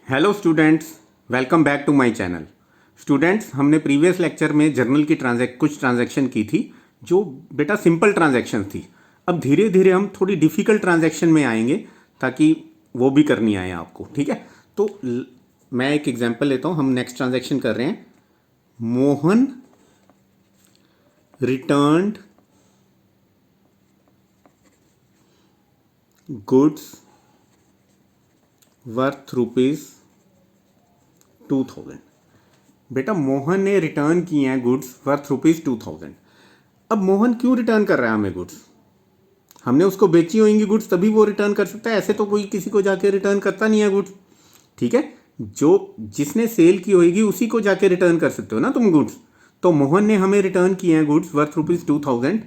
Hello students, welcome back to my channel. Students, हमने previous lecture में journal की कुछ ट्रांजैक्शन की थी जो बेटा सिंपल ट्रांजैक्शन थी। अब धीरे धीरे हम थोड़ी डिफ़िकल्ट ट्रांजैक्शन में आएंगे ताकि वो भी करनी आए आपको। ठीक है, तो मैं एक एग्जांपल लेता हूँ। हम नेक्स्ट ट्रांजैक्शन कर रहे हैं। Mohan returned goods worth rupees 2000। बेटा मोहन ने रिटर्न किए हैं गुड्स वर्थ रुपीज़ 2000। अब मोहन क्यों रिटर्न कर रहा है हमें गुड्स? हमने उसको बेची होंगी गुड्स तभी वो रिटर्न कर सकता है। ऐसे तो कोई किसी को जाके रिटर्न करता नहीं है गुड्स। ठीक है, जो जिसने सेल की होगी उसी को जाके रिटर्न कर सकते हो ना तुम गुड्स। तो मोहन ने हमें रिटर्न किए हैं गुड्स वर्थ रुपीज़ 2000।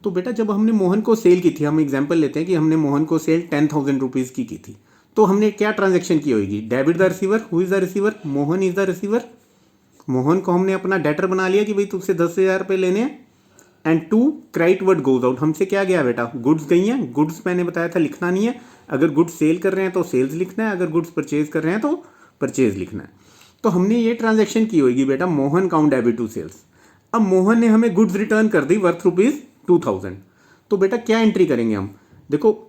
तो बेटा जब हमने मोहन को सेल की थी, हम एग्जाम्पल लेते हैं कि हमने मोहन को सेल 10,000 रुपीज़ की थी, तो हमने क्या ट्रांजेक्शन की होगी? Debit the receiver. Who is the receiver? Mohan is the receiver. Mohan को हमने अपना डेटर बना लिया कि भाई तुझसे 10,000 रुपये लेने हैं। And to credit what goes out, हमसे क्या गया बेटा? गुड्स गई हैं। गुड्स मैंने बताया था लिखना नहीं है। अगर गुड्स सेल कर रहे हैं तो सेल्स लिखना है, अगर गुड्स परचेज कर रहे हैं तो परचेज लिखना है। तो हमने ये ट्रांजेक्शन की होगी बेटा Mohan account debit to sales. अब मोहन ने हमें गुड्स रिटर्न कर दी वर्थ रुपीज़ 2000। तो बेटा क्या एंट्री करेंगे हम? देखो,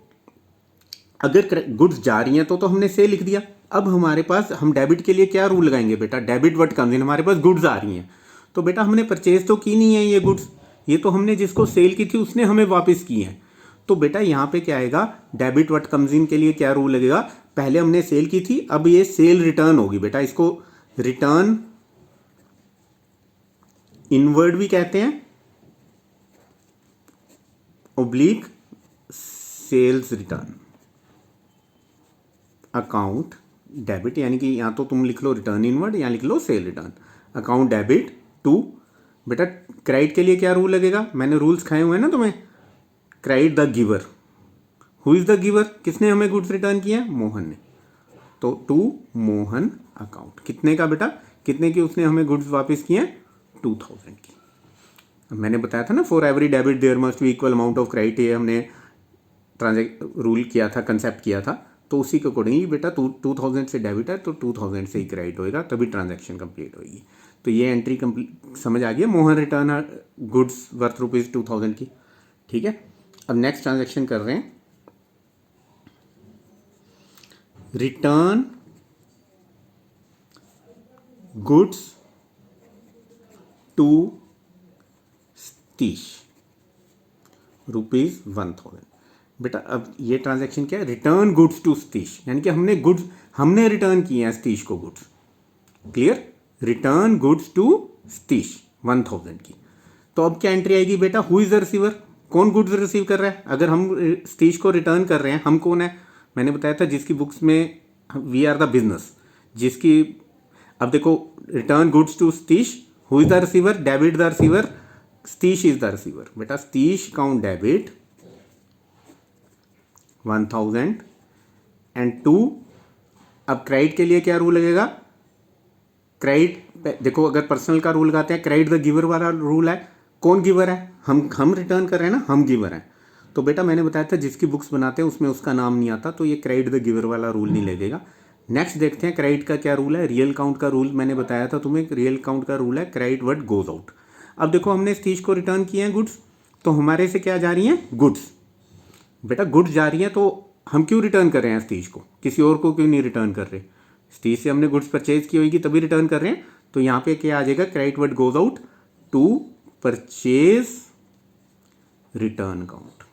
अगर गुड्स जा रही हैं तो हमने से लिख दिया। अब हमारे पास हम डेबिट के लिए क्या रूल लगाएंगे बेटा? डेबिट व्हाट कम्स इन। हमारे पास गुड्स आ रही हैं तो बेटा हमने परचेज तो की नहीं है ये गुड्स, ये तो हमने जिसको सेल की थी उसने हमें वापस की है। तो बेटा यहाँ पे क्या आएगा? डेबिट व्हाट कम्स इन के लिए क्या रूल लगेगा? पहले हमने सेल की थी, अब ये सेल रिटर्न होगी बेटा। इसको रिटर्न इनवर्ड भी कहते हैं, oblique sales return account debit. यानी कि यहाँ तो तुम लिख लो रिटर्न इनवर्ड, यहाँ लिख लो sale return account debit to. बेटा क्रेडिट के लिए क्या रूल लगेगा? मैंने रूल्स खाए हुए हैं ना तुम्हें। Credit the giver. Who is the giver? किसने हमें गुड्स रिटर्न किया? मोहन ने। तो टू मोहन अकाउंट। कितने का बेटा? कितने की उसने हमें गुड्स वापस किए? 2000 की। अब मैंने बताया था ना, for every debit there must be equal amount of credit. ये हमने ट्रांजेक्ट रूल किया था, कंसेप्ट किया था। तो उसी के अकॉर्डिंगली बेटा 2000 से डेबिट है तो 2000 से ही क्रेडिट होएगा, तभी ट्रांजैक्शन कंप्लीट होगी। तो ये एंट्री कंप्लीट समझ आ गई। Mohan return goods worth rupees 2000 की। ठीक है, अब नेक्स्ट ट्रांजैक्शन कर रहे हैं। Return goods to Satish rupees 1000। बेटा अब ये ट्रांजैक्शन क्या है? रिटर्न गुड्स टू सतीश, यानी कि हमने रिटर्न किए हैं सतीश को goods. Clear? Return goods to Satish 1000 की। तो अब क्या एंट्री आएगी बेटा? Who is the receiver? कौन गुड्स रिसीव कर रहा है? अगर हम सतीश को रिटर्न कर रहे हैं, हम कौन है? मैंने बताया था जिसकी बुक्स में वी आर द बिजनेस, जिसकी। अब देखो, return goods to Satish, who is the receiver? Debit the receiver, Satish is the receiver. बेटा Satish account debit 1000 and to. अब क्रेडिट के लिए क्या रूल लगेगा? क्रेडिट देखो, अगर पर्सनल का रूल लगाते हैं, क्रेडिट द गिवर वाला रूल है। कौन गिवर है? हम रिटर्न कर रहे हैं ना, हम गिवर हैं। तो बेटा मैंने बताया था जिसकी बुक्स बनाते हैं उसमें उसका नाम नहीं आता, तो ये क्रेडिट द गिवर वाला रूल नहीं लगेगा। नेक्स्ट देखते हैं क्रेडिट का क्या रूल है। रियल काउंट का रूल मैंने बताया था तुम्हें। रियल काउंट का रूल है क्रेडिट व्हाट गोज आउट। अब देखो, हमने सतीश को रिटर्न किए हैं गुड्स, तो हमारे से क्या जा रही हैं? गुड्स। बेटा गुड्स जा रही हैं तो हम क्यों रिटर्न कर रहे हैं सतीश को? किसी और को क्यों नहीं रिटर्न कर रहे? सतीश से हमने गुड्स परचेज की होगी तभी रिटर्न कर रहे हैं। तो यहाँ पे क्या आ जाएगा? Credit what goes out to purchase return account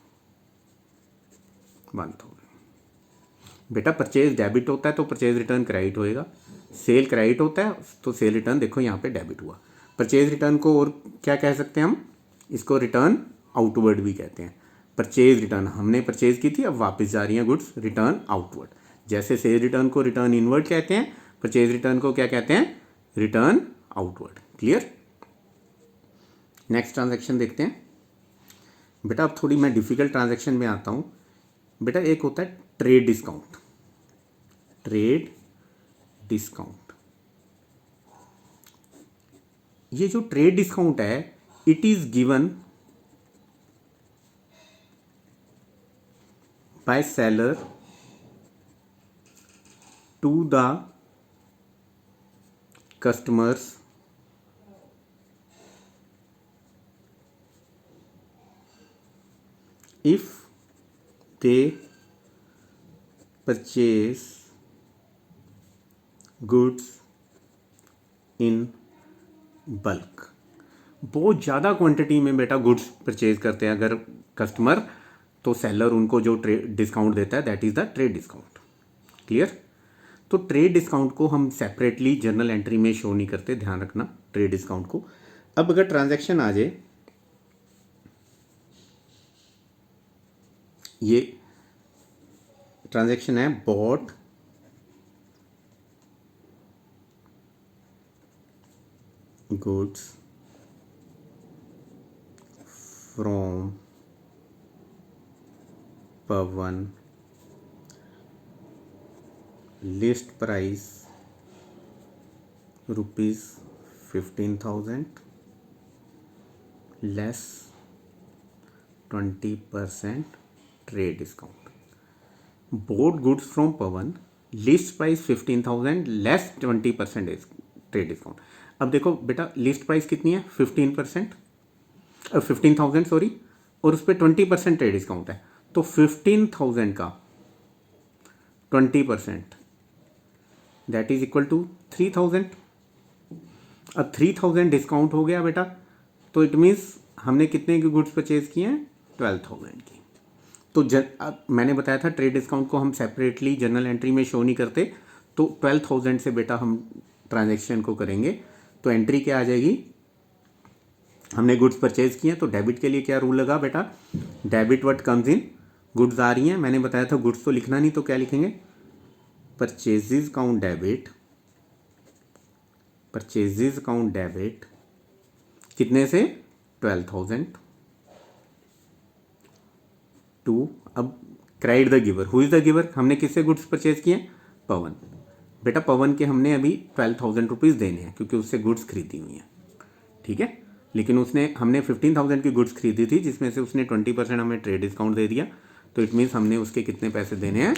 1000। बेटा परचेज डेबिट होता है तो परचेज रिटर्न क्रेडिट होएगा। सेल क्रेडिट होता है तो सेल रिटर्न देखो यहाँ पे डेबिट हुआ। परचेज रिटर्न को और क्या कह सकते हैं हम? इसको रिटर्न आउटवर्ड भी कहते हैं। परचेज रिटर्न, हमने परचेज की थी, अब वापस जा रही हैं गुड्स, रिटर्न आउटवर्ड। जैसे सेल रिटर्न को रिटर्न इनवर्ड कहते हैं, परचेज रिटर्न को क्या कहते हैं? Return outward. Clear? Next transaction देखते हैं। बेटा अब थोड़ी मैं डिफिकल्ट ट्रांजैक्शन में आता हूँ। बेटा एक होता है ट्रेड डिस्काउंट। ट्रेड डिस्काउंट, ये जो ट्रेड डिस्काउंट है, it is given by seller to the customers if they purchase goods in bulk, बहुत ज़्यादा क्वांटिटी में बेटा गुड्स परचेज करते हैं अगर कस्टमर, तो सेलर उनको जो ट्रेड डिस्काउंट देता है that is the trade discount. Clear? तो ट्रेड डिस्काउंट को हम सेपरेटली जर्नल एंट्री में शो नहीं करते, ध्यान रखना ट्रेड डिस्काउंट को। अब अगर ट्रांजैक्शन आ जाए, ये ट्रांजैक्शन है bought goods from Pawan, list price ₹15,000 less 20% trade discount. Boat goods from Pawan, list price 15,000 less 20% trade discount. अब देखो बेटा लिस्ट प्राइस कितनी है 15,000 सॉरी, और उस पर 20% ट्रेड डिस्काउंट है, तो 15,000 का 20% दैट इज इक्वल टू 3,000। अब 3,000 डिस्काउंट हो गया बेटा, तो इट मीन्स हमने कितने के गुड्स परचेज किए हैं 12,000 की। तो अब मैंने बताया था ट्रेड डिस्काउंट को हम सेपरेटली जर्नल एंट्री में शो नहीं करते, तो 12,000 से बेटा हम ट्रांजैक्शन को करेंगे। तो एंट्री क्या आ जाएगी, हमने गुड्स परचेज किए हैं, तो डेबिट के लिए क्या रूल लगा बेटा, debit what comes in, goods आ रही हैं, मैंने बताया था गुड्स तो लिखना नहीं, तो क्या लिखेंगे purchases account debit, purchases account debit कितने से 12,000 टू, अब credit the giver, who is the giver, हमने किससे गुड्स परचेज किए पवन, बेटा पवन के हमने अभी 12,000 रुपीज़ देने हैं क्योंकि उससे गुड्स खरीदी हुई हैं, ठीक है। लेकिन हमने 15,000 की गुड्स खरीदी थी जिसमें से उसने 20% हमें ट्रेड डिस्काउंट दे दिया, तो इट मीन्स हमने उसके कितने पैसे देने हैं,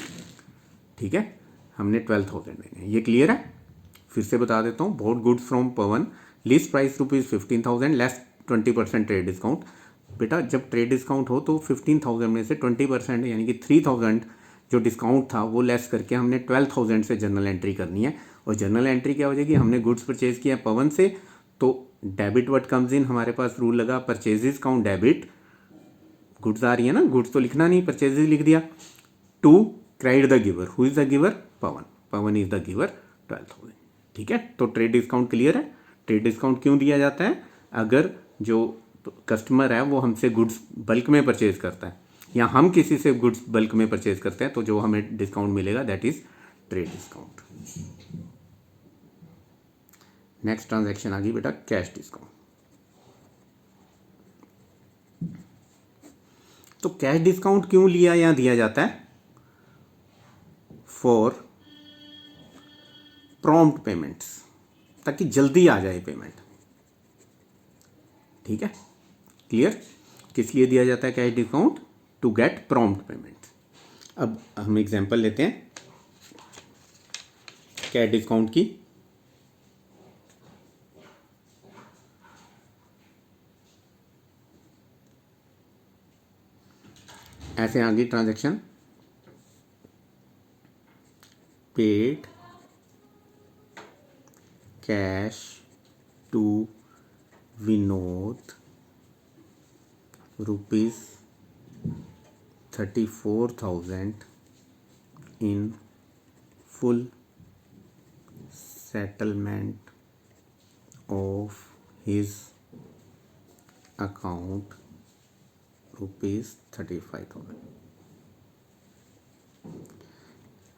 ठीक है, हमने 12,000 देने हैं। ये क्लियर है? फिर से बता देता हूँ, bought goods from Pawan, list price ₹15,000 less 20% trade discount. बेटा जब ट्रेड डिस्काउंट हो तो 15,000 में से 20% यानी कि 3,000 जो डिस्काउंट था वो लेस करके हमने 12,000 से जर्नल एंट्री करनी है। और जर्नल एंट्री क्या हो जाएगी, हमने गुड्स परचेज किया पवन से, तो डेबिट व्हाट कम्स इन, हमारे पास रूल लगा परचेजेज काउंट डेबिट, गुड्स आ रही है ना, गुड्स तो लिखना नहीं, परचेजेज लिख दिया, to credit the giver, who is the giver Pawan, Pawan is the giver 12,000, ठीक है। तो ट्रेड डिस्काउंट क्लियर है। ट्रेड डिस्काउंट क्यों दिया जाता है, अगर जो कस्टमर है वो हमसे गुड्स बल्क में परचेज करता है या हम किसी से गुड्स बल्क में परचेज करते हैं, तो जो हमें डिस्काउंट मिलेगा that is trade discount. Next transaction आ गई बेटा कैश डिस्काउंट। तो कैश डिस्काउंट क्यों लिया या दिया जाता है, फॉर प्रॉम्प्ट पेमेंट्स, ताकि जल्दी आ जाए पेमेंट, ठीक है, क्लियर। किस लिए दिया जाता है cash discount, to get prompt payment. अब हम एग्जांपल लेते हैं कैश डिस्काउंट की। ऐसे आ गई transaction, paid cash to Vinod ₹34,000 in full settlement of his account ₹35,000।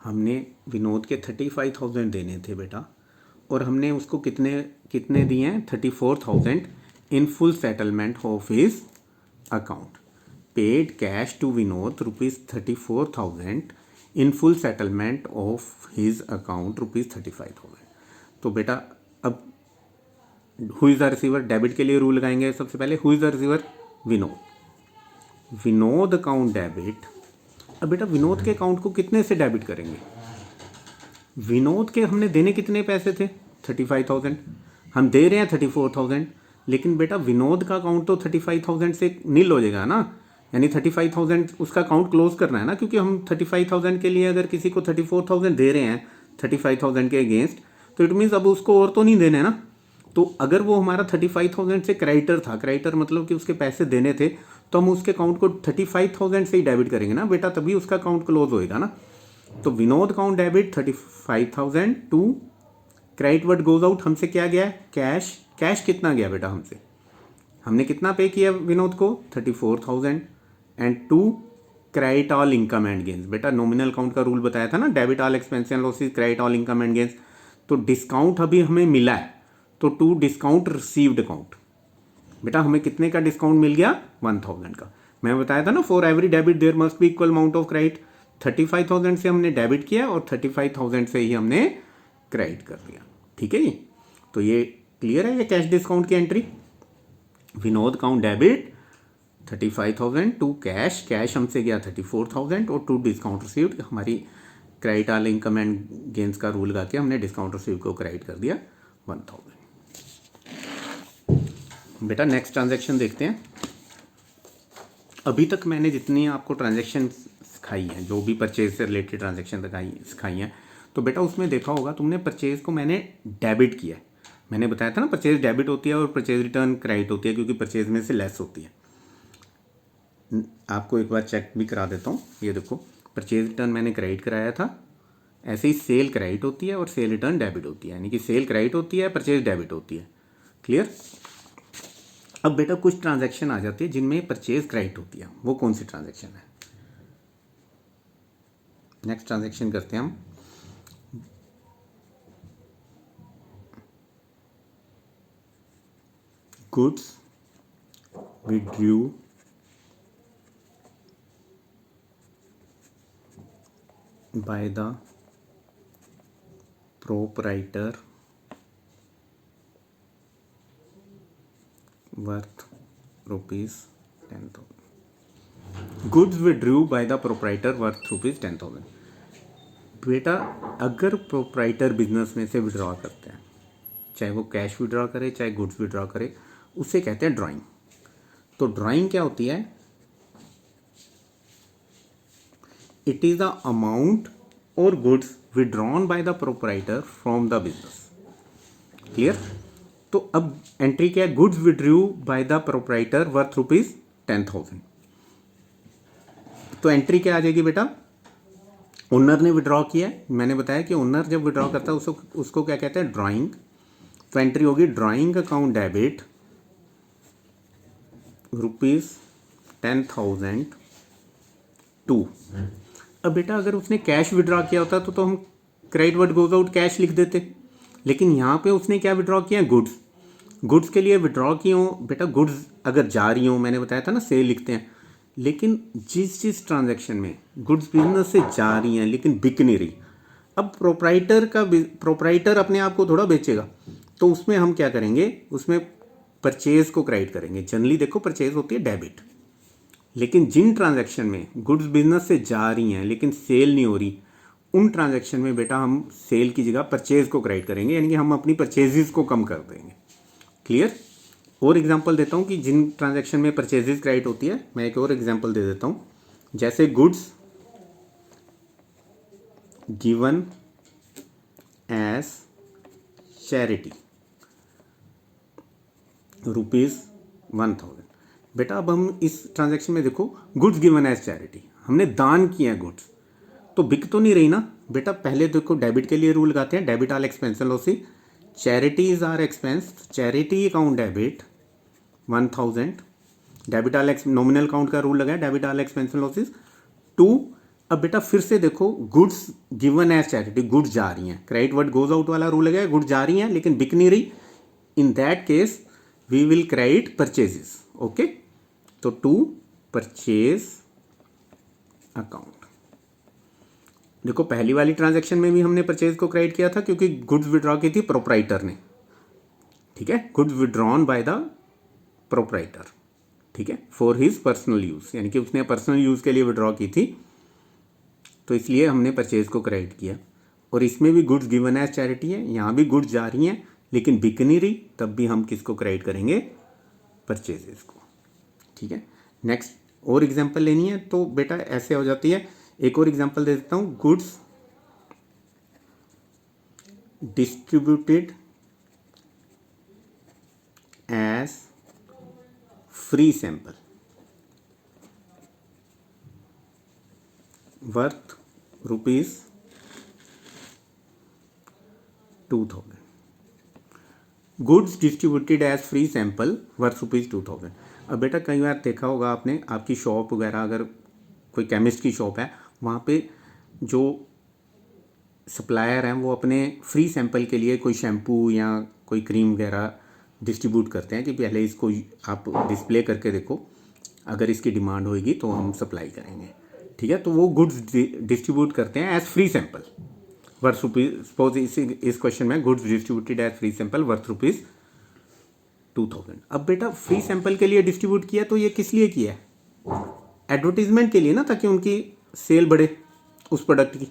हमने विनोद के 35,000 देने थे बेटा, और हमने उसको कितने दिए हैं 34,000 in full settlement of his account. Paid cash to Vinod ₹34,000 in full settlement of his account ₹35,000। तो बेटा अब who is the receiver, debit के लिए रूल लगाएंगे सबसे पहले, who is the receiver Vinod, Vinod account debit. अब बेटा विनोद के अकाउंट को कितने से डेबिट करेंगे, विनोद के हमने देने कितने पैसे थे 35,000, हम दे रहे हैं 34,000, लेकिन बेटा विनोद का अकाउंट तो 35,000 से नील हो जाएगा ना, यानी 35,000 उसका अकाउंट क्लोज करना है ना, क्योंकि हम 35,000 के लिए अगर किसी को 34,000 दे रहे हैं 35,000 के अगेंस्ट, तो इट मीन्स अब उसको और तो नहीं देने ना। तो अगर वो हमारा 35,000 से क्रेडिटर था, क्रेडिटर मतलब कि उसके पैसे देने थे, तो हम उसके अकाउंट को 35,000 से ही डेबिट करेंगे ना बेटा, तभी उसका अकाउंट क्लोज होएगा ना। तो Vinod account debit 35,000 to credit what goes out, हमसे क्या गया है कैश। कैश कितना गया बेटा हमसे, हमने कितना पे किया विनोद को 34,000 and to credit all income and gains. बेटा नॉमिनल अकाउंट का रूल बताया था ना, debit all expense and losses credit all income and gains. तो डिस्काउंट अभी हमें मिला है, तो टू डिस्काउंट रिसीव्ड अकाउंट। बेटा हमें कितने का डिस्काउंट मिल गया 1,000 का। मैं बताया था ना for every debit there must be equal amount of credit. 35,000 से हमने डेबिट किया और 35,000 से ही हमने क्रेडिट कर दिया। ठीक है जी, तो ये क्लियर है ये कैश डिस्काउंट की entry. Vinod account debit 35,000 to cash, cash हमसे गया 34,000 और टू डिस्काउंट रिसीव्ड, हमारी credit all income and gains का रूल लगा के हमने डिस्काउंट रिसीव को क्रेडिट कर दिया 1,000। बेटा नेक्स्ट ट्रांजैक्शन देखते हैं। अभी तक मैंने जितनी आपको ट्रांजैक्शन सिखाई हैं, जो भी परचेज से रिलेटेड ट्रांजैक्शन सिखाई हैं, तो बेटा उसमें देखा होगा तुमने परचेज को मैंने डेबिट किया है। मैंने बताया था ना परचेज डेबिट होती है और परचेज रिटर्न क्रेडिट होती है, क्योंकि परचेज में से लेस होती है। आपको एक बार चेक भी करा देता हूँ, ये देखो परचेज रिटर्न मैंने क्रेडिट कराया था, ऐसे ही सेल क्रेडिट होती है और सेल रिटर्न डेबिट होती है, यानी कि सेल क्रेडिट होती है परचेज डेबिट होती है। क्लियर। अब बेटा कुछ ट्रांजैक्शन आ जाती है जिनमें परचेज क्रेडिट होती है, वो कौन सी ट्रांजैक्शन है। नेक्स्ट ट्रांजैक्शन करते हैं हम। Goods withdrew by the proprietor worth ₹10,000. Goods withdrew by the proprietor worth ₹10,000. बेटा अगर प्रोप्राइटर बिजनेस में से विड्रॉ करते हैं, चाहे वो कैश विड्रॉ करे चाहे गुड्स विड्रॉ करे, उसे कहते हैं ड्राइंग। तो ड्राइंग क्या होती है, it is the amount or goods withdrawn by the proprietor from the business. Clear? तो अब एंट्री क्या है, goods withdrew by the proprietor worth ₹10,000। तो एंट्री क्या आ जाएगी बेटा, ओनर ने विड्रॉ किया है। मैंने बताया कि ओनर जब विड्रॉ करता है उसको क्या कहते हैं, ड्राइंग। तो एंट्री होगी ड्राइंग अकाउंट डेबिट ₹10,000 टू। अब बेटा अगर उसने कैश विड्रॉ किया होता तो हम credit what goes out cash लिख देते, लेकिन यहाँ पे उसने क्या विड्रॉ किया, गुड्स। गुड्स के लिए विड्रॉ की हो बेटा, गुड्स अगर जा रही हो, मैंने बताया था ना सेल लिखते हैं, लेकिन जिस ट्रांजैक्शन में गुड्स बिजनेस से जा रही हैं लेकिन बिक नहीं रही, अब प्रोप्राइटर अपने आप को थोड़ा बेचेगा, तो उसमें हम क्या करेंगे, उसमें परचेज को क्रेडिट करेंगे। जनरली देखो परचेज होती है डेबिट, लेकिन जिन ट्रांजैक्शन में गुड्स बिजनेस से जा रही हैं लेकिन सेल नहीं हो रही, उन ट्रांजैक्शन में बेटा हम सेल की जगह परचेज को क्रेडिट करेंगे, यानी कि हम अपनी परचेजेस को कम कर देंगे। क्लियर। और एग्जांपल देता हूँ कि जिन ट्रांजैक्शन में परचेजेस क्रेडिट होती है, मैं एक और एग्जांपल दे देता हूँ। जैसे गुड्स गिवन एज चैरिटी ₹1,000। बेटा अब हम इस ट्रांजैक्शन में देखो गुड्स गिवन एज चैरिटी, हमने दान किया गुड्स, तो बिक तो नहीं रही ना बेटा। पहले देखो डेबिट के लिए रूल लगाते हैं, debit all expense losses, charities are expense, charity account debit 1,000, debit all nominal account का रूल लगाया, debit all expense losses to. अब बेटा फिर से देखो goods given as charity, goods जा रही हैं, क्रेडिट वर्ड गोज आउट वाला रूल लगाया, गुड्स जा रही हैं लेकिन बिक नहीं रही, in that case we will credit purchases. Okay, तो टू परचेज अकाउंट। देखो पहली वाली ट्रांजैक्शन में भी हमने परचेज को क्रेडिट किया था क्योंकि गुड्स विड्रॉ की थी प्रोप्राइटर ने। ठीक है, goods withdrawn by the proprietor, ठीक है, फॉर हिज पर्सनल यूज, यानी कि उसने पर्सनल यूज के लिए विड्रॉ की थी, तो इसलिए हमने परचेज को क्रेडिट किया। और इसमें भी गुड्स गिवन एज चैरिटी है, यहाँ भी गुड्स जा रही हैं लेकिन बिक नहीं रही, तब भी हम किसको क्रेडिट करेंगे, परचेजेस को। ठीक है, नेक्स्ट और एग्जांपल लेनी है तो बेटा ऐसे हो जाती है। एक और एग्जांपल दे देता हूँ, goods distributed as free sample worth ₹2000। Goods distributed as free sample worth ₹2000। अब बेटा कई बार देखा होगा आपने, आपकी शॉप वगैरह अगर कोई केमिस्ट की शॉप है, वहाँ पे जो सप्लायर हैं वो अपने फ्री सैंपल के लिए कोई शैम्पू या कोई क्रीम वगैरह डिस्ट्रीब्यूट करते हैं कि पहले इसको आप डिस्प्ले करके देखो, अगर इसकी डिमांड होगी तो हम सप्लाई करेंगे। ठीक है, तो वो गुड्स डिस्ट्रीब्यूट करते हैं as free sample worth suppose इस क्वेश्चन में goods distributed as free sample worth ₹2000। अब बेटा फ्री सैंपल के लिए डिस्ट्रीब्यूट किया तो ये किस लिए किया है, एडवर्टीजमेंट के लिए ना, ताकि उनकी सेल बढ़े उस प्रोडक्ट की।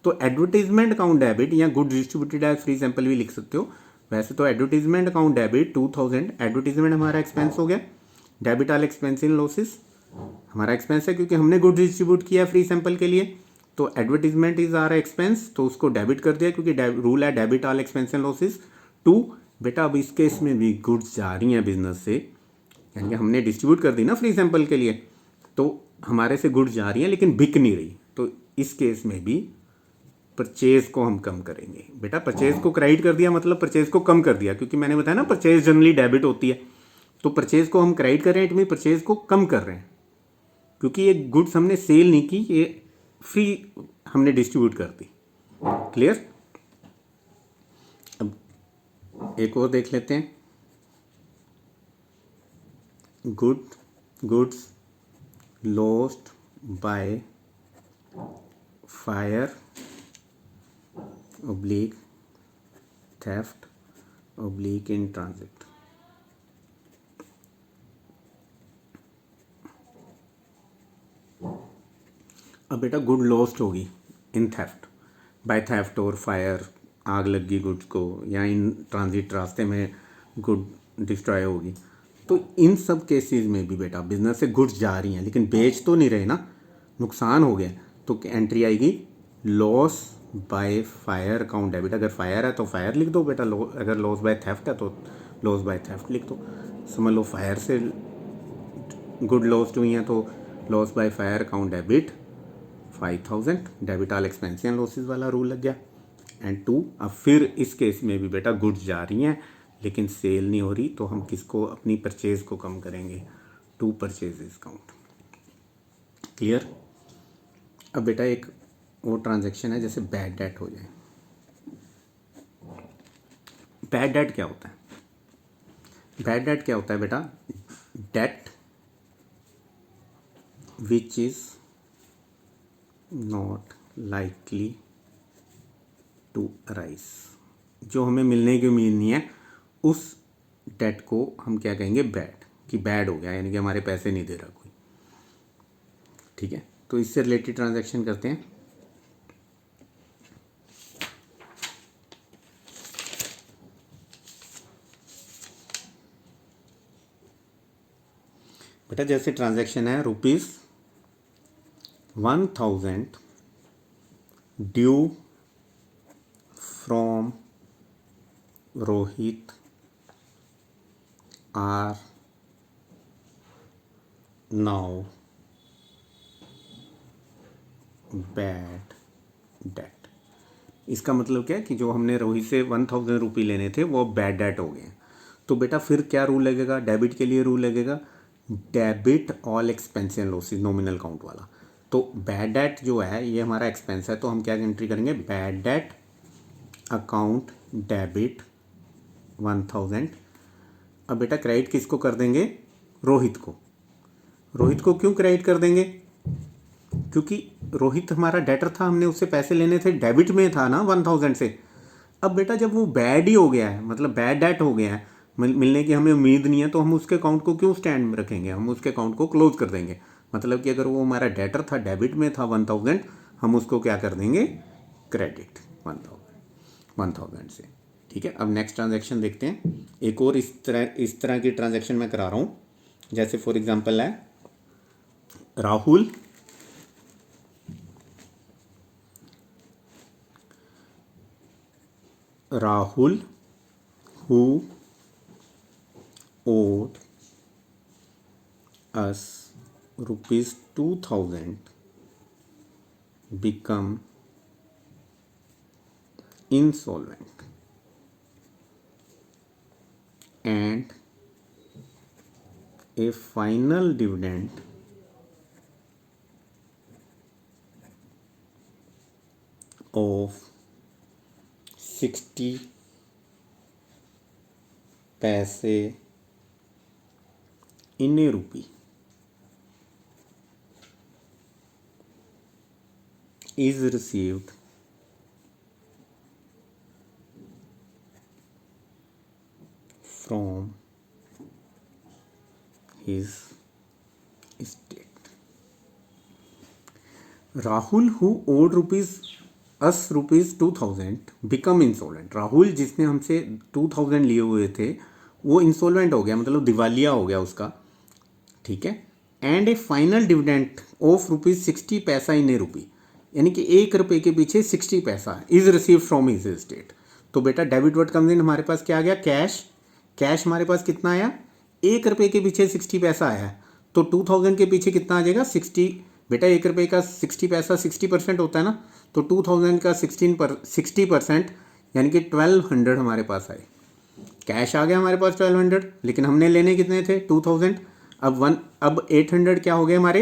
तो एडवर्टीजमेंट अकाउंट डेबिट या goods distributed as free sample भी लिख सकते हो। वैसे तो एडवर्टीजमेंट अकाउंट डेबिट 2000, एडवर्टीजमेंट हमारा एक्सपेंस हो गया, debit all expense and losses हमारा एक्सपेंस है क्योंकि हमने गुड्स डिस्ट्रीब्यूट किया फ्री सैंपल के लिए, तो एडवर्टीजमेंट इज आर एक्सपेंस, तो उसको डेबिट कर दिया क्योंकि रूल है debit all expense and losses to. बेटा अब इस केस में भी गुड्स जा रही हैं बिजनेस से, यानी कि हमने डिस्ट्रीब्यूट कर दी ना फ्री सैंपल के लिए, तो हमारे से गुड्स जा रही हैं लेकिन बिक नहीं रही, तो इस केस में भी परचेज को हम कम करेंगे। बेटा परचेज को क्रेडिट कर दिया मतलब परचेज को कम कर दिया, क्योंकि मैंने बताया ना परचेज जनरली डेबिट होती है, तो परचेज को हम क्रेडिट कर रहे हैं, इट मीन परचेज को कम कर रहे हैं, क्योंकि ये गुड्स हमने सेल नहीं की, ये फ्री हमने डिस्ट्रीब्यूट कर दी। क्लियर। अब एक और देख लेते हैं, goods lost by fire oblique theft oblique in transit। अब बेटा गुड लॉस्ट होगी इन थेफ्ट, बाय थेफ्ट और फायर, आग लग गई गुड्स को, या इन ट्रांजिट रास्ते में गुड डिस्ट्रॉय होगी, तो इन सब केसेस में भी बेटा बिजनेस से गुड्स जा रही हैं लेकिन बेच तो नहीं रहे ना, नुकसान हो गया, तो एंट्री आएगी loss by fire account debit. अगर फायर है तो फायर लिख दो बेटा, अगर लॉस बाय थेफ्ट है तो लॉस बाय थेफ्ट लिख दो। समझ लो फायर से गुड लॉस्ट हुई हैं तो loss by fire account debit 5000, debit all expense and losses वाला रूल लग गया। एंड 2, अब फिर इस केस में भी बेटा गुड्स जा रही हैं लेकिन सेल नहीं हो रही, तो हम किसको, अपनी परचेज को कम करेंगे, टू परचेजेस काउंट। क्लियर। अब बेटा एक वो ट्रांजैक्शन है जैसे बैड डेट हो जाए। बैड डेट क्या होता है, बैड डेट क्या होता है बेटा, debt which is not likely to arise, जो हमें मिलने की उम्मीद नहीं है, उस डेट को हम क्या कहेंगे, बैड, कि बैड हो गया, यानी कि हमारे पैसे नहीं दे रहा कोई। ठीक है, तो इससे रिलेटेड ट्रांजैक्शन करते हैं। बेटा जैसे ट्रांजैक्शन है ₹1000 due from Rohit are now bad debt. इसका मतलब क्या है कि जो हमने रोहित से 1000 रुपये लेने थे वो बैड डेट हो गए हैं। तो बेटा फिर क्या रूल लगेगा, डेबिट के लिए रूल लगेगा debit all expense and losses, nominal count वाला। तो बैड डेट जो है ये हमारा एक्सपेंस है, तो हम क्या एंट्री करेंगे, बैड डेट अकाउंट डेबिट 1000। अब बेटा क्रेडिट किसको कर देंगे, रोहित को। रोहित को क्यों क्रेडिट कर देंगे, क्योंकि रोहित हमारा डेटर था, हमने उससे पैसे लेने थे, डेबिट में था ना 1000 से। अब बेटा जब वो बैड ही हो गया है, मतलब बैड डेट हो गया है, मिलने की हमें उम्मीद नहीं है, तो हम उसके अकाउंट को क्यों स्टैंड में रखेंगे, हम उसके अकाउंट को क्लोज कर देंगे। मतलब कि अगर वो हमारा डेटर था, डेबिट में था 1000, हम उसको क्या कर देंगे, क्रेडिट 1000 से। ठीक है, अब नेक्स्ट ट्रांजैक्शन देखते हैं। एक और इस तरह की ट्रांजैक्शन मैं करा रहा हूँ। जैसे फॉर एग्जांपल है Rahul who owed us rupees 2000 become insolvent and a final dividend of 60 पैसे in a rupee is received from his estate. Rahul who owed us rupees 2000 become insolvent। Rahul जिसने हमसे 2000 लिए हुए थे वो इंसॉल्वेंट हो गया, मतलब दिवालिया हो गया उसका। ठीक है, and A final dividend of ₹60 पैसा इन ए रूपी, यानी कि 1 रुपये के पीछे 60 पैसा is receive from his estate. तो बेटा डेबिट वर्ड कम्स इन, हमारे पास क्या आ गया, कैश। कैश हमारे पास कितना आया, 1 रुपये के पीछे 60 पैसा आया। तो 2000 के पीछे कितना आ जाएगा, 60। बेटा 1 रुपये का 60 पैसा 60% होता है ना, तो 2000 का 60% यानी कि 1200 हमारे पास आए। कैश आ गया हमारे पास 1200, लेकिन हमने लेने कितने थे, 2000। अब 800 क्या हो गए हमारे,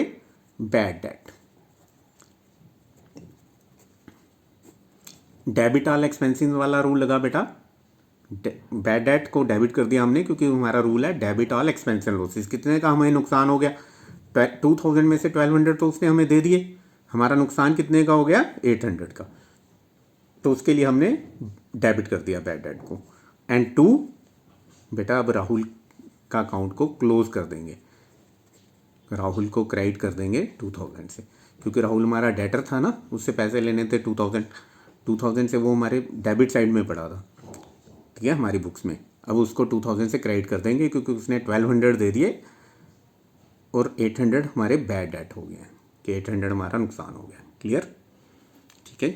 bad debt. Debit all expenses वाला रूल लगा बेटा, बैड डेट को डेबिट कर दिया हमने, क्योंकि हमारा रूल है debit all expense and losses. कितने का हमें नुकसान हो गया, 2000 में से 1200 तो उसने हमें दे दिए, हमारा नुकसान कितने का हो गया, 800 का। तो उसके लिए हमने डेबिट कर दिया बैड डेट को। एंड टू, बेटा अब राहुल का अकाउंट को क्लोज कर देंगे, राहुल को क्रेडिट कर देंगे 2000 से, क्योंकि राहुल हमारा डेटर था ना, उससे पैसे लेने थे 2000 से, वो हमारे डेबिट साइड में पड़ा था। ठीक है, हमारी बुक्स में। अब उसको 2000 से क्रेडिट कर देंगे, क्योंकि उसने 1200 दे दिए और 800 हमारे बैड डेट हो गए कि 800 हमारा नुकसान हो गया। क्लियर, ठीक है।